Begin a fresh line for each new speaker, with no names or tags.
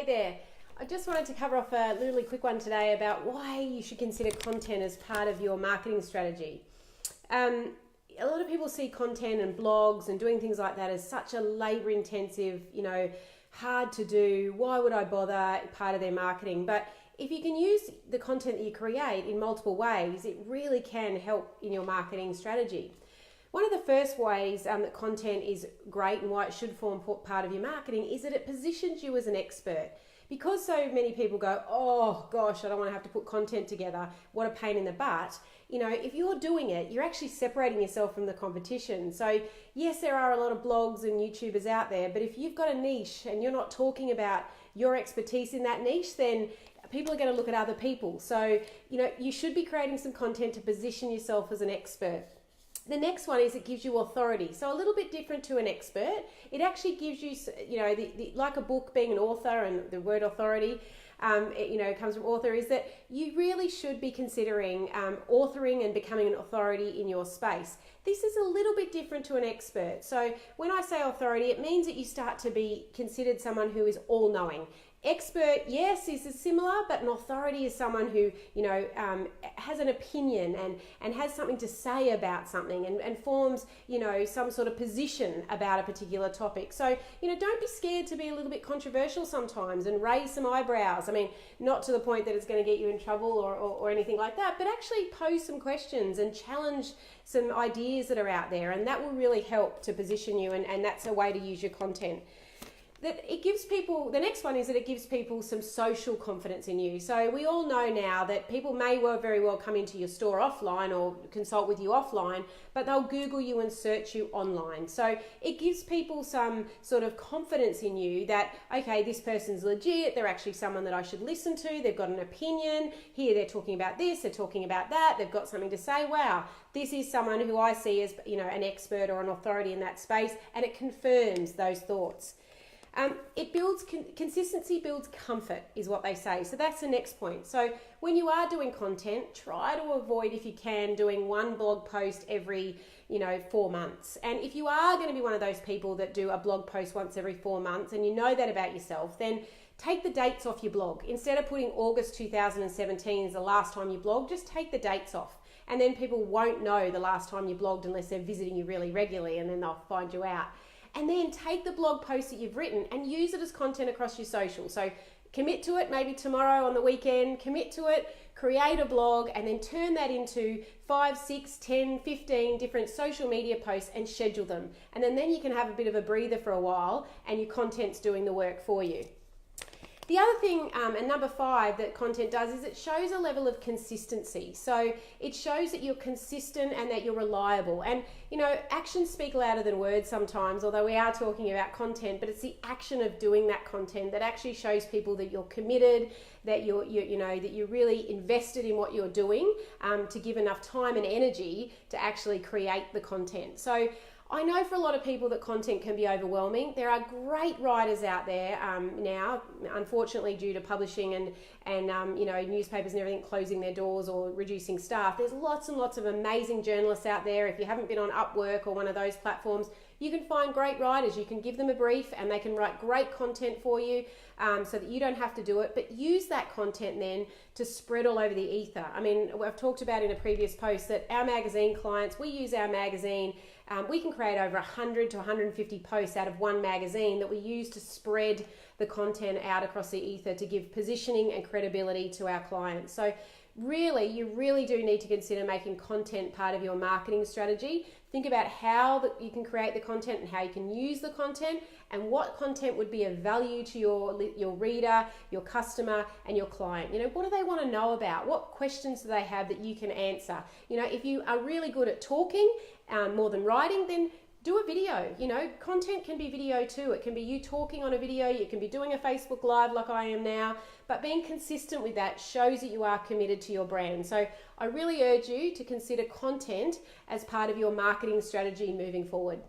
Hey there. I just wanted to cover off a really quick one today about why you should consider content as part of your marketing strategy. A lot of people see content and blogs and doing things like that as such a labor intensive, hard to do. Why would I bother part of their marketing? But if you can use the content that you create in multiple ways, it really can help in your marketing strategy. One of the first ways that content is great and why it should form part of your marketing is that it positions you as an expert. Because so many people go, oh gosh, I don't want to have to put content together, what a pain in the butt. If you're doing it, you're actually separating yourself from the competition. So yes, there are a lot of blogs and YouTubers out there, but if you've got a niche and you're not talking about your expertise in that niche, then people are going to look at other people. So, you should be creating some content to position yourself as an expert. The next one is it gives you authority. So a little bit different to an expert. It actually gives you, like a book being an author, and the word authority, comes from author, is that you really should be considering authoring and becoming an authority in your space. This is a little bit different to an expert. So when I say authority, it means that you start to be considered someone who is all-knowing. Expert, yes, is similar, but an authority is someone who, has an opinion and has something to say about something and forms, some sort of position about a particular topic. So, don't be scared to be a little bit controversial sometimes and raise some eyebrows. I mean, not to the point that it's going to get you in trouble or anything like that, but actually pose some questions and challenge some ideas that are out there, and that will really help to position you, and that's a way to use your content. The next one is that it gives people some social confidence in you. So we all know now that people may very well come into your store offline or consult with you offline, but they'll Google you and search you online. So it gives people some sort of confidence in you that, okay, this person's legit, they're actually someone that I should listen to, they've got an opinion, here they're talking about this, they're talking about that, they've got something to say, wow, this is someone who I see as, an expert or an authority in that space, and it confirms those thoughts. It builds consistency builds comfort, is what they say. So that's the next point. So when you are doing content, try to avoid, if you can, doing one blog post every 4 months. And if you are going to be one of those people that do a blog post once every 4 months, and you know that about yourself, then take the dates off your blog. Instead of putting August 2017 as the last time you blogged, just take the dates off. And then people won't know the last time you blogged unless they're visiting you really regularly, and then they'll find you out. And then take the blog post that you've written and use it as content across your social. So commit to it, maybe tomorrow on the weekend, commit to it, create a blog, and then turn that into 5, 6, 10, 15 different social media posts and schedule them. And then you can have a bit of a breather for a while, and your content's doing the work for you. The other thing, and number 5, that content does is it shows a level of consistency. So it shows that you're consistent and that you're reliable. And, actions speak louder than words sometimes, although we are talking about content, but it's the action of doing that content that actually shows people that you're committed, that that you're really invested in what you're doing, to give enough time and energy to actually create the content. So I know for a lot of people that content can be overwhelming. There are great writers out there now, unfortunately due to publishing and newspapers and everything closing their doors or reducing staff. There's lots and lots of amazing journalists out there. If you haven't been on Upwork or one of those platforms, you can find great writers. You can give them a brief and they can write great content for you, so that you don't have to do it, but use that content then to spread all over the ether. I mean, I've talked about in a previous post that our magazine clients, we use our magazine. We can create over 100 to 150 posts out of one magazine that we use to spread the content out across the ether to give positioning and credibility to our clients. So really, you really do need to consider making content part of your marketing strategy. Think about how you can create the content and how you can use the content, and what content would be of value to your reader, your customer, and your client. What do they want to know about? What questions do they have that you can answer? If you are really good at talking more than writing, then do a video. Content can be video too. It can be you talking on a video. You can be doing a Facebook Live like I am now, but being consistent with that shows that you are committed to your brand. So I really urge you to consider content as part of your marketing strategy moving forward.